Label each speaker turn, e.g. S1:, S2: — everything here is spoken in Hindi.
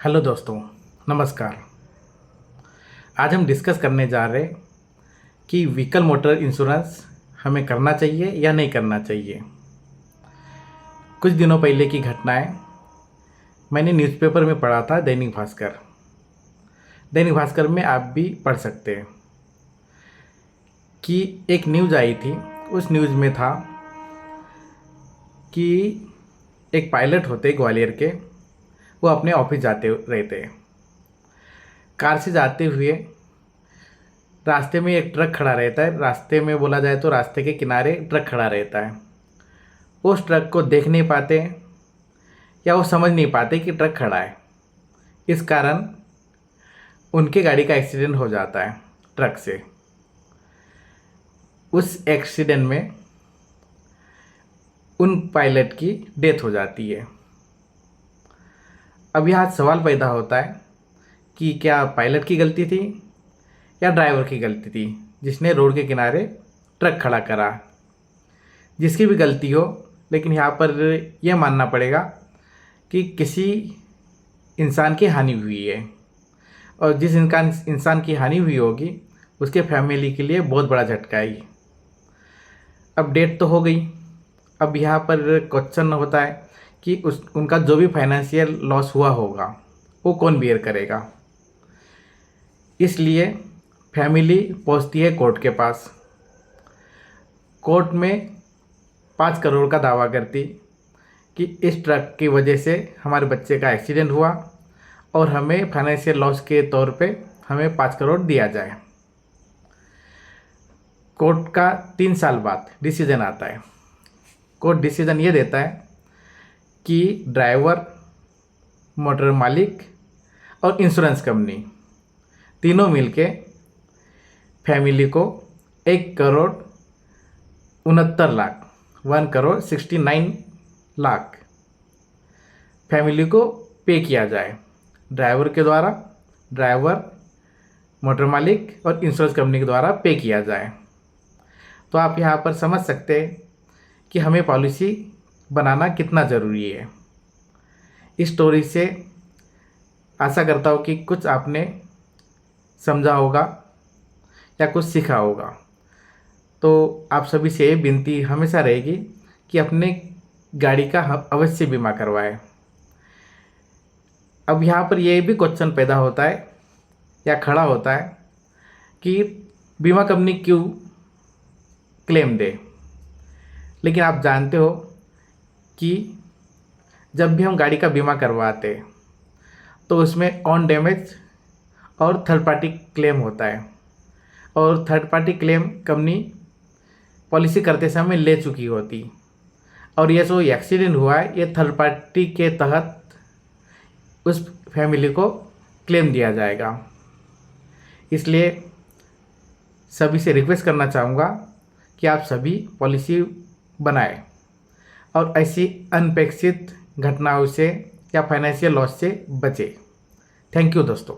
S1: हेलो दोस्तों, नमस्कार। आज हम डिस्कस करने जा रहे कि व्हीकल मोटर इंश्योरेंस हमें करना चाहिए या नहीं करना चाहिए। कुछ दिनों पहले की घटनाएं मैंने न्यूज़पेपर में पढ़ा था। दैनिक भास्कर में आप भी पढ़ सकते हैं कि एक न्यूज़ आई थी। उस न्यूज़ में था कि एक पायलट होते ग्वालियर के, वो अपने ऑफिस जाते रहते। कार से जाते हुए रास्ते में एक ट्रक खड़ा रहता है। रास्ते में बोला जाए तो रास्ते के किनारे ट्रक खड़ा रहता है। उस ट्रक को देख नहीं पाते या वो समझ नहीं पाते कि ट्रक खड़ा है। इस कारण उनके गाड़ी का एक्सीडेंट हो जाता है ट्रक से। उस एक्सीडेंट में उन पायलट की डेथ हो जाती है। अब यहाँ सवाल पैदा होता है कि क्या पायलट की गलती थी या ड्राइवर की गलती थी जिसने रोड के किनारे ट्रक खड़ा करा। जिसकी भी गलती हो, लेकिन यहाँ पर यह मानना पड़ेगा कि किसी इंसान की हानि हुई है, और जिस इंसान की हानि हुई होगी उसके फैमिली के लिए बहुत बड़ा झटका है। अब डेट तो हो गई। अब यहाँ पर क्वेश्चन होता है कि उनका जो भी फाइनेंशियल लॉस हुआ होगा वो कौन बेयर करेगा। इसलिए फैमिली पहुँचती है कोर्ट के पास। कोर्ट में 5 करोड़ का दावा करती कि इस ट्रक की वजह से हमारे बच्चे का एक्सीडेंट हुआ और हमें फाइनेंशियल लॉस के तौर पे हमें 5 करोड़ दिया जाए। कोर्ट का 3 साल बाद डिसीजन आता है। कोर्ट डिसीजन ये देता है कि ड्राइवर, मोटर मालिक और इंश्योरेंस कंपनी तीनों मिलके फैमिली को 1,69,00,000 1,69,00,000 फैमिली को पे किया जाए। ड्राइवर के द्वारा, ड्राइवर, मोटर मालिक और इंश्योरेंस कंपनी के द्वारा पे किया जाए। तो आप यहाँ पर समझ सकते हैं कि हमें पॉलिसी बनाना कितना ज़रूरी है। इस स्टोरी से आशा करता हूँ कि कुछ आपने समझा होगा या कुछ सीखा होगा। तो आप सभी से ये विनती हमेशा रहेगी कि अपने गाड़ी का अवश्य बीमा करवाएं। अब यहाँ पर ये भी क्वेश्चन पैदा होता है या खड़ा होता है कि बीमा कंपनी क्यों क्लेम दे। लेकिन आप जानते हो कि जब भी हम गाड़ी का बीमा करवाते तो उसमें ऑन डैमेज और थर्ड पार्टी क्लेम होता है, और third party claim company policy करते समय ले चुकी होती, और ये जो एक्सीडेंट हुआ है ये थर्ड पार्टी के तहत उस फैमिली को क्लेम दिया जाएगा। इसलिए सभी से रिक्वेस्ट करना चाहूँगा कि आप सभी पॉलिसी बनाएं और ऐसी अनपेक्षित घटनाओं से या फाइनेंशियल लॉस से बचें। थैंक यू दोस्तों।